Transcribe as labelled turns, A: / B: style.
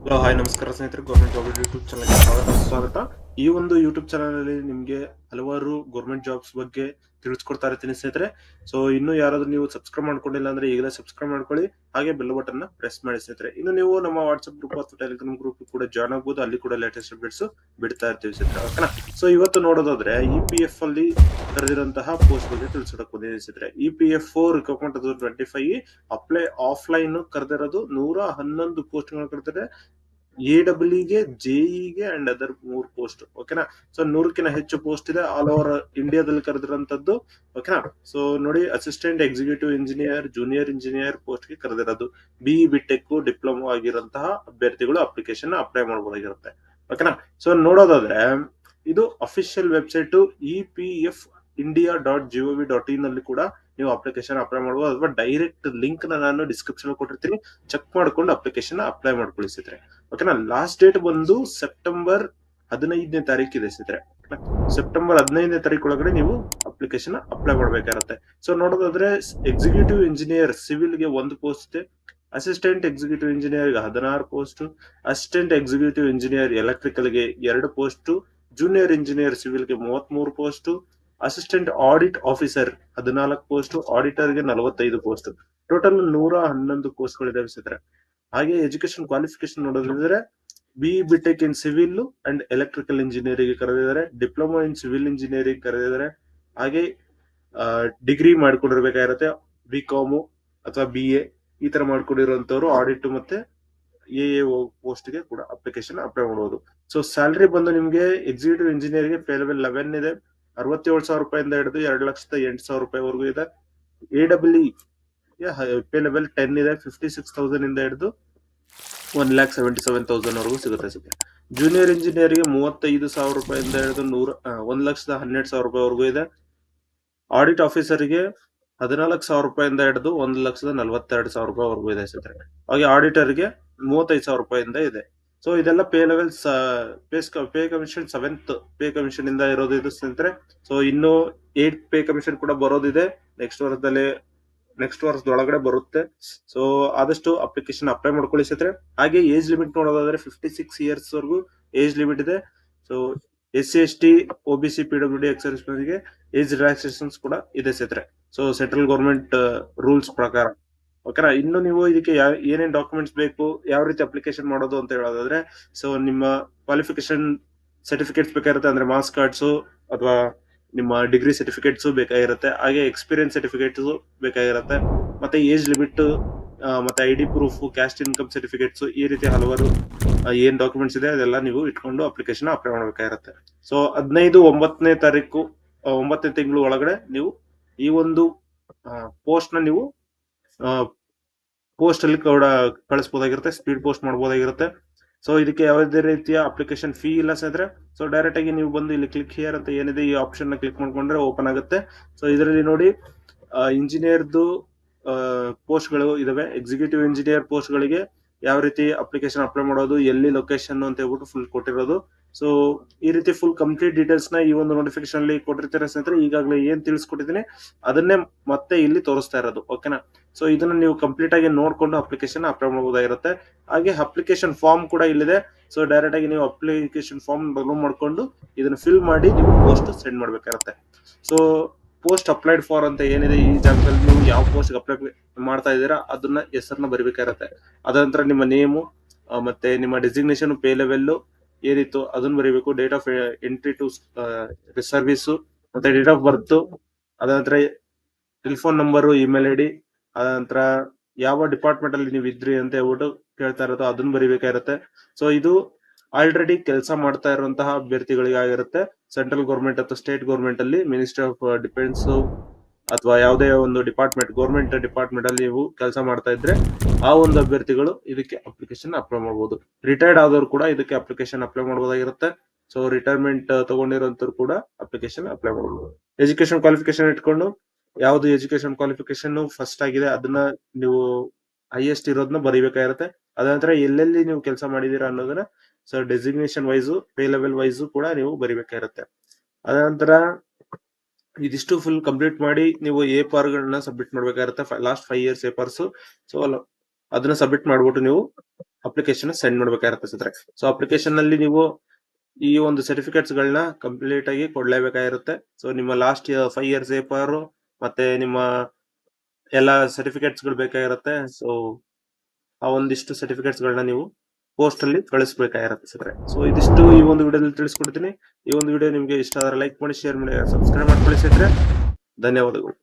A: Hello hi ನಮಸ್ಕಾರ ಸ್ನೇಹಿತರೆ, government job YouTube ಚಾನಲ್ಗೆ ಸ್ವಾಗತ. ಈ ಒಂದು ಯೂಟ್ಯೂಬ್ ಚಾನಲ್ ಅಲ್ಲಿ ನಿಮಗೆ ಹಲವಾರು ಗೌರ್ಮೆಂಟ್ ಜಾಬ್ಸ್ ಬಗ್ಗೆ ತಿಳಿಸ್ಕೊಡ್ತಾ ಇರ್ತೀನಿ ಸ್ನೇಹಿತರೆ. ಸೊ ಇನ್ನು ಯಾರಾದ್ರೂ ನೀವು ಸಬ್ಸ್ಕ್ರೈಬ್ ಮಾಡ್ಕೊಂಡಿಲ್ಲ ಅಂದ್ರೆ ಈಗಲೇ ಸಬ್ಸ್ಕ್ರೈಬ್ ಮಾಡ್ಕೊಳ್ಳಿ, ಹಾಗೆ ಬೆಲ್ ಬಟನ್ ನ ಪ್ರೆಸ್ ಮಾಡಿ ಸ್ನೇಹಿತರೆ. ಇನ್ನು ನೀವು ನಮ್ಮ ವಾಟ್ಸ್ಆಪ್ ಗ್ರೂಪ್ ಅಥವಾ ಟೆಲಿಗ್ರಾಮ್ ಗ್ರೂಪ್ ಕೂಡ ಜಾಯ್ನ್ ಆಗ್ಬೋದು, ಅಲ್ಲಿ ಕೂಡ ಲೇಟೆಸ್ಟ್ ಅಪ್ಡೇಟ್ಸ್ ಬಿಡ್ತಾ ಇರ್ತೀವಿ ಸ್ನೇಹಿತರೆ, ಓಕೆನಾ. ಸೊ ಇವತ್ತು ನೋಡೋದಾದ್ರೆ EPF ಅಲ್ಲಿ ಕರೆದಿರುವಂತಹ ಪೋಸ್ಟ್ ಬಗ್ಗೆ ತಿಳಿಸೋದಕ್ಕೆ ಬಂದಿದೆ ಸ್ನೇಹಿತರೆ. EPF ರಿಕ್ರೂಟ್ಮೆಂಟ್ 25 ಅಪ್ಲೈ ಆಫ್ಲೈನ್ ಕರೆದಿರೋದು 111 ಪೋಸ್ಟ್ ಗಳು ಕರೆದಿದೆ. AEE JEE and other 3 post, ಓಕೆನಾ. ಸೊ 100ಕ್ಕಿಂತ ಹೆಚ್ಚು ಪೋಸ್ಟ್ ಇದೆ ಆಲ್ ಓವರ್ ಇಂಡಿಯಾದಲ್ಲಿ ಕರೆದಿರುವಂತದ್ದು, ಓಕೆನಾ. ಸೊ ನೋಡಿ, assistant executive engineer, junior engineer post ಗೆ ಕರೆದಿರೋದು. BE BTech ಡಿಪ್ಲೊಮಾ ಆಗಿರುವಂತಹ ಅಭ್ಯರ್ಥಿಗಳು ಅಪ್ಲಿಕೇಶನ್ ಅಪ್ಲೈ ಮಾಡಬಹುದಾಗಿರುತ್ತೆ, ಓಕೆನಾ. ಸೊ ನೋಡೋದಾದ್ರೆ ಇದು ಅಫಿಷಿಯಲ್ ವೆಬ್ಸೈಟ್ EPFindia.gov.in ಅಲ್ಲಿ ಕೂಡ ನೀವು ಅಪ್ಲಿಕೇಶನ್ ಅಪ್ಲೈ ಮಾಡಬಹುದು, ಅಥವಾ ಡೈರೆಕ್ಟ್ ಲಿಂಕ್ ನಾನು ಡಿಸ್ಕ್ರಿಪ್ಷನ್ ಕೊಟ್ಟಿರ್ತೀನಿ, ಚೆಕ್ ಮಾಡ್ಕೊಂಡು ಅಪ್ಲಿಕೇಶನ್ ಅಪ್ಲೈ ಮಾಡ್ಕೊಳಿಸಿದ್ರೆ, ಓಕೆನಾ. ಲಾಸ್ಟ್ ಡೇಟ್ ಬಂದು ಸೆಪ್ಟೆಂಬರ್ 15ನೇ ತಾರೀಕು ಇದೆ ಸ್ನೇಹಿತರೆ. ಸೆಪ್ಟೆಂಬರ್ 15ನೇ ತಾರೀಕು ಒಳಗಡೆ ನೀವು ಅಪ್ಲಿಕೇಶನ್ ಅಪ್ಲೈ ಮಾಡ್ಬೇಕಾಗತ್ತೆ. ಸೊ ನೋಡೋದಾದ್ರೆ ಎಕ್ಸಿಕ್ಯೂಟಿವ್ ಇಂಜಿನಿಯರ್ ಸಿವಿಲ್ ಗೆ 1 ಪೋಸ್ಟ್ ಇದೆ, ಅಸಿಸ್ಟೆಂಟ್ ಎಕ್ಸಿಕ್ಯೂಟಿವ್ ಇಂಜಿನಿಯರ್ ಗೆ 16 post, assistant executive engineer electrical ಗೆ 2 ಪೋಸ್ಟ್, ಜೂನಿಯರ್ ಇಂಜಿನಿಯರ್ ಸಿವಿಲ್ ಗೆ 33 post, assistant audit officer 14 post, auditor ಗೆ 45 ಪೋಸ್ಟ್, ಟೋಟಲ್ 111 ಪೋಸ್ಟ್ ಗಳಿದಾವೆ ಸ್ನೇಹಿತರೆ. ಹಾಗೆ ಎಜುಕೇಶನ್ ಕ್ವಾಲಿಫಿಕೇಶನ್ ನೋಡೋದಾದ್ರೆ BE BTech in civil and electrical engineering ಕರೆದಿದ್ದಾರೆ, ಡಿಪ್ಲೊಮಾ ಇನ್ ಸಿವಿಲ್ ಇಂಜಿನಿಯರಿಂಗ್ ಕರೆದಿದ್ದಾರೆ, ಹಾಗೆ ಡಿಗ್ರಿ ಮಾಡ್ಕೊಂಡಿರ್ಬೇಕಾಗಿರುತ್ತೆ, BCom ಅಥವಾ BA ಈ ತರ ಮಾಡ್ಕೊಂಡಿರುವಂತವ್ರು ಆಡಿಟ್ ಮತ್ತೆ AAO ಪೋಸ್ಟ್ ಗೆ ಕೂಡ ಅಪ್ಲಿಕೇಶನ್ ಅಪ್ಲೈ ಮಾಡಬಹುದು. ಸೊ ಸ್ಯಾಲರಿ ಬಂದು ನಿಮ್ಗೆ ಎಕ್ಸಿಕ್ಯೂಟಿವ್ ಇಂಜಿನಿಯರ್ ಗೆ ಪೇ ಲೆವೆಲ್ 11 ಇದೆ, 67,000 ರೂಪಾಯಿಂದ ಹಿಡಿದು 2,08,000 ರೂಪಾಯಿವರೆಗೂ ಇದೆ. AEE ಪೇ ಲೆವೆಲ್ 10 ಇದೆ, 56,000 ಇಂದ ಹಿಡಿದು 1,77,000 ವರೆಗೂ ಸಿಗುತ್ತೆ. ಜೂನಿಯರ್ ಇಂಜಿನಿಯರ್ ಗೆ 35,000 ರೂಪಾಯಿಂದ ಹಿಡಿದು 1,12,000 ರೂಪಾಯಿವರೆಗೂ ಇದೆ. ಆಡಿಟ್ ಆಫೀಸರ್ ಗೆ 14,000 ರೂಪಾಯಿಂದ ಹಿಡಿದು 1,42,000 ರೂಪಾಯಿವರೆಗೂ ಇದೆ ಸ್ನೇಹಿತರೆ. ಹಾಗೆ ಆಡಿಟರ್ ಗೆ 35,000 ರೂಪಾಯಿಂದ ಇದೆ. ಸೊ ಇದೆಲ್ಲ pay levels, pay commission 7th pay commission ಇಂದ ಇರೋದು ಇದು ಸ್ನೇಹಿತರೆ. ಸೊ ಇನ್ನು 8th ಪೇ ಕಮಿಷನ್ ಕೂಡ ಬರೋದಿದೆ ನೆಕ್ಸ್ಟ್ ವರ್ಷದೊಳಗಡೆ ಬರುತ್ತೆ. ಸೊ ಆದಷ್ಟು ಅಪ್ಲಿಕೇಶನ್ ಅಪ್ಲೈ ಮಾಡ್ಕೊಳ್ಳಿ ಸ್ನೇಹಿತರೆ. ಹಾಗೆ ಏಜ್ ಲಿಮಿಟ್ ನೋಡೋದಾದ್ರೆ 56 ಇಯರ್ಸ್ ವರೆಗೂ ಏಜ್ ಲಿಮಿಟ್ ಇದೆ. So SC ST OBC PWD X ಗೆ ಏಜ್ ರಿಲ್ಯಾಕ್ಸೇಷನ್ಸ್ ಕೂಡ ಇದೆ ಸ್ನೇಹಿತರೆ. ಸೊ ಸೆಂಟ್ರಲ್ ಗೌರ್ಮೆಂಟ್ ರೂಲ್ಸ್ ಪ್ರಕಾರ, ಓಕೆನಾ. ಇನ್ನು ನೀವು ಇದಕ್ಕೆ ಏನೇನ್ ಡಾಕ್ಯುಮೆಂಟ್ಸ್ ಬೇಕು, ಯಾವ ರೀತಿ ಅಪ್ಲಿಕೇಶನ್ ಮಾಡೋದು ಅಂತ ಹೇಳೋದಾದ್ರೆ, ಸೊ ನಿಮ್ಮ ಕ್ವಾಲಿಫಿಕೇಶನ್ ಸರ್ಟಿಫಿಕೇಟ್ಸ್ ಬೇಕಾಗಿರುತ್ತೆ, ಅಂದ್ರೆ ಮಾರ್ಕ್ಸ್ ಕಾರ್ಡ್ಸ್ ಅಥವಾ ನಿಮ್ಮ ಡಿಗ್ರಿ ಸರ್ಟಿಫಿಕೇಟ್ಸ್ ಬೇಕಾಗಿರುತ್ತೆ, ಹಾಗೆ ಎಕ್ಸ್ಪೀರಿಯನ್ಸ್ ಸರ್ಟಿಫಿಕೇಟ್ಸ್ ಬೇಕಾಗಿರುತ್ತೆ, ಮತ್ತೆ ಏಜ್ ಲಿಮಿಟ್, ಮತ್ತೆ ID proof, caste income certificates, ಈ ರೀತಿ ಹಲವಾರು ಏನ್ ಡಾಕ್ಯುಮೆಂಟ್ಸ್ ಇದೆ ಅದೆಲ್ಲ ನೀವು ಇಟ್ಕೊಂಡು ಅಪ್ಲಿಕೇಶನ್ ಅಪ್ಲೈ ಮಾಡಬೇಕಾಗಿರುತ್ತೆ. ಸೊ 15/9ನೇ ತಾರೀಕು 9ನೇ ತಿಂಗಳು ಒಳಗಡೆ ನೀವು ಈ ಒಂದು ಪೋಸ್ಟ್ ನ ನೀವು ಪೋಸ್ಟ್ ಅಲ್ಲಿ ಕೂಡ ಕಳಿಸಬಹುದಾಗಿರುತ್ತೆ, ಸ್ಪೀಡ್ ಪೋಸ್ಟ್ ಮಾಡಬಹುದಾಗಿರುತ್ತೆ. ಸೊ ಇದಕ್ಕೆ ಯಾವುದೇ ರೀತಿಯ ಅಪ್ಲಿಕೇಶನ್ ಫೀ ಇಲ್ಲ ಸ್ನೇಹಿತರೆ. ಸೊ ಡೈರೆಕ್ಟ್ ಆಗಿ ನೀವು ಬಂದು ಇಲ್ಲಿ ಕ್ಲಿಕ್ ಹಿಯರ್ ಅಂತ ಏನಿದೆ ಈ ಆಪ್ಷನ್ ನ ಕ್ಲಿಕ್ ಮಾಡ್ಕೊಂಡ್ರೆ ಓಪನ್ ಆಗುತ್ತೆ. ಸೊ ಇದರಲ್ಲಿ ನೋಡಿ ಇಂಜಿನಿಯರ್ದು ಪೋಸ್ಟ್ ಗಳು ಇದಾವೆ. ಎಕ್ಸಿಕ್ಯೂಟಿವ್ ಇಂಜಿನಿಯರ್ ಪೋಸ್ಟ್ ಗಳಿಗೆ ಯಾವ ರೀತಿ ಅಪ್ಲಿಕೇಶನ್ ಅಪ್ಲೈ ಮಾಡೋದು, ಎಲ್ಲಿ ಲೊಕೇಶನ್ ಅಂತ ಹೇಳ್ಬಿಟ್ಟು ಫುಲ್ ಕೊಟ್ಟಿರೋದು. ಸೊ ಈ ರೀತಿ ಫುಲ್ ಕಂಪ್ಲೀಟ್ ಡೀಟೇಲ್ಸ್ ನ ಈ ಒಂದು ನೋಟಿಫಿಕೇಶನ್ ಅಲ್ಲಿ ಕೊಟ್ಟಿರ್ತಾರೆ ಸ್ನೇಹಿತರೆ. ಈಗಾಗಲೇ ಏನ್ ತಿಳಿಸ್ಕೊಟ್ಟಿದ್ದೀನಿ ಅದನ್ನೇ ಮತ್ತೆ ಇಲ್ಲಿ ತೋರಿಸ್ತಾ ಇರೋದು, ಓಕೆನಾ. ಸೊ ಇದನ್ನ ನೀವು ಕಂಪ್ಲೀಟ್ ಆಗಿ ನೋಡ್ಕೊಂಡು ಅಪ್ಲಿಕೇಶನ್ ಅಪ್ಲೈ ಮಾಡಬಹುದಾಗಿರುತ್ತೆ. ಹಾಗೆ ಅಪ್ಲಿಕೇಶನ್ ಫಾರ್ಮ್ ಕೂಡ ಇಲ್ಲಿದೆ. ಸೊ ಡೈರೆಕ್ಟ್ ಆಗಿ ನೀವು ಅಪ್ಲಿಕೇಶನ್ ಫಾರ್ಮ್ ಡೌನ್ಲೋಡ್ ಮಾಡ್ಕೊಂಡು ಇದನ್ನ ಫಿಲ್ ಮಾಡಿ ನೀವು ಪೋಸ್ಟ್ ಸೆಂಡ್ ಮಾಡ್ಬೇಕಾಗುತ್ತೆ. ಸೊ ಪೋಸ್ಟ್ ಅಪ್ಲೈಡ್ ಫಾರ್ ಅಂತ ಏನಿದೆ ಈ ಜಾಗದಲ್ಲಿ ನೀವು ಯಾವ ಪೋಸ್ಟ್ ಅಪ್ಲೈ ಮಾಡ್ತಾ ಇದ್ದೀರಾ ಅದನ್ನ ಹೆಸರನ್ನ ಬರಿಬೇಕಾಗಿರುತ್ತೆ. ಅದ ನಂತರ ನಿಮ್ಮ ನೇಮು, ಮತ್ತೆ ನಿಮ್ಮ ಡೆಸಿಗ್ನೇಷನ್, ಪೇ ಲೆವೆಲ್ ಏನಿತ್ತು ಅದನ್ನ ಬರೀಬೇಕು, date of entry to service, ಮತ್ತೆ ಡೇಟ್ ಆಫ್ ಬರ್ತ್, ಅದ ನಂತರ ಟೆಲಿಫೋನ್ ನಂಬರ್, ಇಮೇಲ್ ID, ಅದ ನಂತರ ಯಾವ ಡಿಪಾರ್ಟ್ಮೆಂಟ್ ಅಲ್ಲಿ ನೀವು ಇದ್ರಿ ಅಂತ ಹೇಳ್ಬಿಟ್ಟು ಕೇಳ್ತಾ ಇರೋದು ಅದನ್ನ ಬರಿಬೇಕಾಗಿರುತ್ತೆ. ಸೊ ಇದು ಆಲ್ರೆಡಿ ಕೆಲಸ ಮಾಡ್ತಾ ಇರುವಂತಹ ಅಭ್ಯರ್ಥಿಗಳಿಗೆ ಆಗಿರುತ್ತೆ. ಸೆಂಟ್ರಲ್ ಗೌರ್ಮೆಂಟ್ ಅಥವಾ ಸ್ಟೇಟ್ ಗೌರ್ಮೆಂಟ್ ಅಲ್ಲಿ ಮಿನಿಸ್ಟ್ರಿ ಆಫ್ ಡಿಫೆನ್ಸ್ ಅಥವಾ ಯಾವುದೇ ಒಂದು ಡಿಪಾರ್ಟ್ಮೆಂಟ್, ಗೌರ್ಮೆಂಟ್ ಡಿಪಾರ್ಟ್ಮೆಂಟ್ ಅಲ್ಲಿ ನೀವು ಕೆಲಸ ಮಾಡ್ತಾ ಇದ್ರೆ ಆ ಒಂದು ಅಭ್ಯರ್ಥಿಗಳು ಇದಕ್ಕೆ ಅಪ್ಲಿಕೇಶನ್ ಅಪ್ಲೈ ಮಾಡಬಹುದು. ರಿಟೈರ್ಡ್ ಆದವರು ಕೂಡ ಇದಕ್ಕೆ ಅಪ್ಲಿಕೇಶನ್ ಅಪ್ಲೈ ಮಾಡಬಹುದಾಗಿರುತ್ತೆ. ಸೊ ರಿಟೈರ್ಮೆಂಟ್ ತಗೊಂಡಿರೋಂಥವ್ರು ಕೂಡ ಅಪ್ಲಿಕೇಶನ್ ಅಪ್ಲೈ ಮಾಡಬಹುದು. ಎಜುಕೇಶನ್ ಕ್ವಾಲಿಫಿಕೇಶನ್ ಇಟ್ಕೊಂಡು ಯಾವ್ದು ಎಜುಕೇಶನ್ ಕ್ವಾಲಿಫಿಕೇಶನ್ ಫಸ್ಟ್ ಆಗಿದೆ ಅದನ್ನ ನೀವು ಹೈಯೆಸ್ಟ್ ಇರೋದನ್ನ ಬರೀಬೇಕಾಗಿರುತ್ತೆ. ಅದ ನಂತರ ಎಲ್ಲೆಲ್ಲಿ ನೀವು ಕೆಲಸ ಮಾಡಿದೀರಾ ಅನ್ನೋದನ್ನ so designation wise, pay level wise ಕೂಡ ನೀವು ಬರೀಬೇಕಾಗಿರುತ್ತೆ. ಅದ ನಂತರ ಇದಿಷ್ಟು ಫುಲ್ ಕಂಪ್ಲೀಟ್ ಮಾಡಿ ನೀವು A-PAR ಗಳನ್ನ ಸಬ್ಮಿಟ್ ಮಾಡ್ಬೇಕಾಗಿರುತ್ತೆ. Last 5 years A-PARs. ಸೊ ಅದನ್ನ ಸಬ್ಮಿಟ್ ಮಾಡ್ಬಿಟ್ಟು ನೀವು ಅಪ್ಲಿಕೇಶನ್ ಸೆಂಡ್ ಮಾಡ್ಬೇಕಾಗಿರುತ್ತೆ ಸ್ನೇಹಿತರೆ. ಸೊ ಅಪ್ಲಿಕೇಶನ್ ನಲ್ಲಿ ನೀವು ಈ ಒಂದು ಸರ್ಟಿಫಿಕೇಟ್ಸ್ ಗಳನ್ನ ಕಂಪ್ಲೀಟ್ ಆಗಿ ಕೊಡ್ಲೇಬೇಕಾಗಿರುತ್ತೆ. ಸೊ ನಿಮ್ಮ ಲಾಸ್ಟ್ 5 years ಪೇಪರ್ ಮತ್ತೆ ನಿಮ್ಮ ಎಲ್ಲಾ ಸರ್ಟಿಫಿಕೇಟ್ಸ್ ಗಳು ಬೇಕಾಗಿರುತ್ತೆ. ಸೊ ಆ ಒಂದಿಷ್ಟು ಸರ್ಟಿಫಿಕೇಟ್ಸ್ ಗಳನ್ನ ನೀವು ಪೋಸ್ಟ್ ಅಲ್ಲಿ ಕಳಿಸಬೇಕಾಗಿರುತ್ತೆ ಸ್ನೇಹಿತರೆ. ಸೊ ಇದಿಷ್ಟು ಈ ಒಂದು ವಿಡಿಯೋದಲ್ಲಿ ತಿಳಿಸ್ಕೊಡ್ತೀನಿ. ಈ ಒಂದು ವಿಡಿಯೋ ನಿಮ್ಗೆ ಇಷ್ಟ ಆದ್ರೆ ಲೈಕ್ ಮಾಡಿ, ಶೇರ್ ಮಾಡಿ, ಸಬ್ಸ್ಕ್ರೈಬ್ ಮಾಡ್ಕೊಳ್ಳಿ ಸ್ನೇಹಿತರೆ. ಧನ್ಯವಾದಗಳು.